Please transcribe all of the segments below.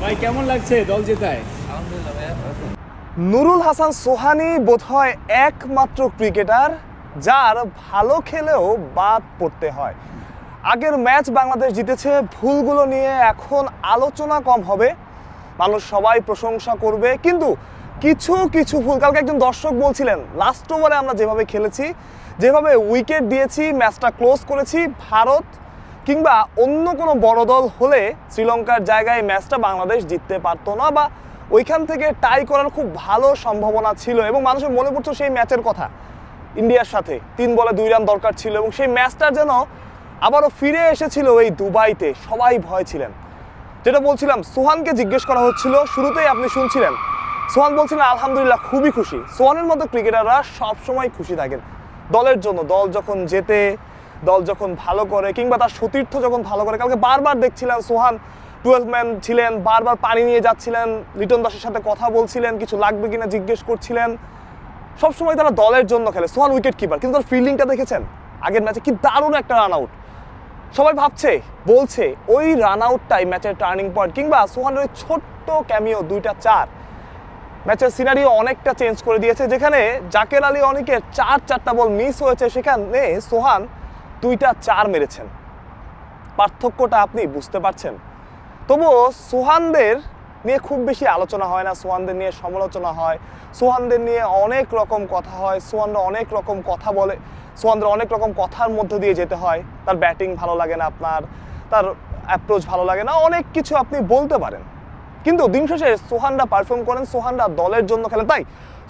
ভাই কেমন লাগছে দল জেতায়? আলহামদুলিল্লাহ ভাইয়া। নুরুল হাসান সোহানী বোধহয় একমাত্র ক্রিকেটার যার ভালো খেলেও বাদ পড়তে হয়। আগের ম্যাচ বাংলাদেশ জিতেছে, ভুলগুলো নিয়ে এখন আলোচনা কম হবে, মানুষ সবাই প্রশংসা করবে, কিন্তু কিছু কিছু ভুল, কালকে একজন দর্শক বলছিলেন লাস্ট ওভারে আমরা যেভাবে খেলেছি, যেভাবে উইকেট দিয়েছি, ম্যাচটা ক্লোজ করেছি, ভারত কিংবা অন্য কোনো বড় দল হলে শ্রীলঙ্কার জায়গায় ম্যাচটা বাংলাদেশ জিততে পারতো না, বা ওইখান থেকে টাই করার খুব ভালো সম্ভাবনা ছিল। এবং মানুষের মনে পড়তো সেই ম্যাচের কথা, ইন্ডিয়ার সাথে 3 বলে 2 রান দরকার ছিল, এবং সেই ম্যাচটা যেন আবারও ফিরে এসেছিল এই দুবাইতে। সবাই ভয় ছিলেন। যেটা বলছিলাম, সোহানকে জিজ্ঞেস করা হচ্ছিল, শুরুতেই আপনি শুনছিলেন সোহান বলছিলেন আলহামদুলিল্লাহ খুবই খুশি। সোহানের মতো ক্রিকেটাররা সবসময় খুশি থাকেন দলের জন্য, দল যখন জেতে, দল যখন ভালো করে, কিংবা তার সতীর্থ যখন ভালো করে। কালকে বারবার দেখছিলেন সোহান 12 ম্যান ছিলেন, বারবার পানি নিয়ে যাচ্ছিলেন, লিটন দাসের সাথে কথা বলছিলেন, কিছু লাগবে কিনা জিজ্ঞেস করছিলেন। সবসময় তারা দলের জন্য খেলে। সোহান উইকেট কিপার, কিন্তু তার ফিল্ডিংটা দেখেছেন আগের ম্যাচে, কি দারুণ একটা রান আউট। সবাই ভাবছে, বলছে ওই রান আউটটাই ম্যাচের টার্নিং পয়েন্ট, কিংবা সোহানের ওই ছোট্ট ক্যামিও 2টা 4 ম্যাচের সিনারিও অনেকটা চেঞ্জ করে দিয়েছে। যেখানে জাকের আলী অনেকের 4টা বল মিস হয়েছে, সেখানে সোহান 2টা 4 মেরেছেন। পার্থক্যটা আপনি বুঝতে পারছেন? তবুও সোহানদের নিয়ে খুব বেশি আলোচনা হয় না, সোহানদের নিয়ে সমালোচনা হয়, সোহানদের নিয়ে অনেক রকম কথা হয়, সোহানরা অনেক রকম কথা বলে, সোহানদের অনেক রকম কথার মধ্যে দিয়ে যেতে হয়। তার ব্যাটিং ভালো লাগে না আপনার, তার অ্যাপ্রোচ ভালো লাগে না, অনেক কিছু আপনি বলতে পারেন, কিন্তু দিন শেষে সোহানরা পারফর্ম করেন, সোহানরা দলের জন্য খেলেন। তাই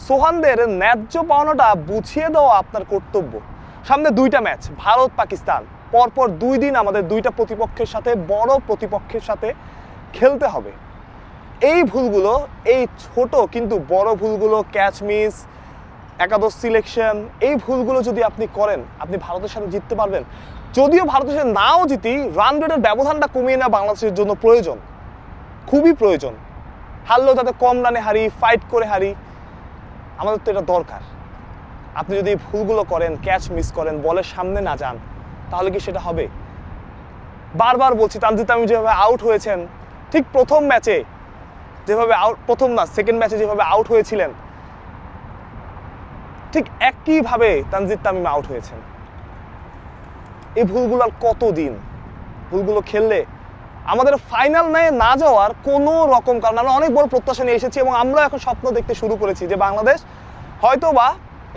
সোহানদের ন্যায্য পাওনাটা বুঝিয়ে দেওয়া আপনার কর্তব্য। সামনে 2টা ম্যাচ, ভারত পাকিস্তান, পরপর 2 দিন আমাদের 2টা প্রতিপক্ষের সাথে, বড় প্রতিপক্ষের সাথে খেলতে হবে। এই ভুলগুলো, এই ছোট কিন্তু বড় ভুলগুলো, ক্যাচ মিস, একাদশ সিলেকশন, এই ভুলগুলো যদি আপনি করেন, আপনি ভারতের সাথে জিততে পারবেন। যদিও ভারতের সাথে নাও জিতি, রান রেটের ব্যবধানটা কমিয়ে নেওয়া বাংলাদেশের জন্য প্রয়োজন, খুবই প্রয়োজন। হারলেও যাতে কম রানে হারি, ফাইট করে হারি, আমাদের তো এটা দরকার। আপনি যদি ভুলগুলো করেন, ক্যাচ মিস করেন, বলের সামনে না যান, তাহলে কি সেটা হবে? বারবার বলছি, তানজিদ তামিম যেভাবে আউট হয়েছেন, ঠিক প্রথম ম্যাচে যেভাবে আউট, প্রথম না সেকেন্ড ম্যাচে যেভাবে আউট হয়েছিলেন, ঠিক একইভাবে তানজিদ তামিম আউট হয়েছেন। এই ভুলগুলো আর কতদিন? ভুলগুলো খেললে আমাদের ফাইনাল না যাওয়ার কোনো রকম কারণ, আমরা অনেক বড় প্রত্যাশা নিয়ে এসেছি, এবং আমরা এখন স্বপ্ন দেখতে শুরু করেছি যে বাংলাদেশ হয়তো বা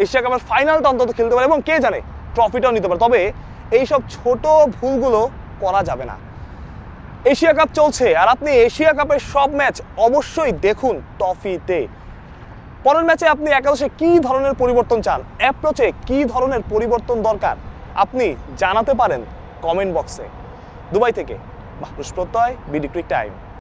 এশিয়া কাপের ফাইনালটা অন্তত খেলতে পারে, এবং কে জানে ট্রফিটাও নিতে পারে। তবে এইসব ছোট ভুলগুলো করা যাবে না। এশিয়া কাপ চলছে, আর আপনি এশিয়া কাপের সব ম্যাচ অবশ্যই দেখুন ট্রফিতে। পরের ম্যাচে আপনি একাদশে কি ধরনের পরিবর্তন চান, অ্যাপ্রোচে কি ধরনের পরিবর্তন দরকার, আপনি জানাতে পারেন কমেন্ট বক্সে। দুবাই থেকে মাহরুজ প্রত্যয়, বিডি ক্রিক টাইম।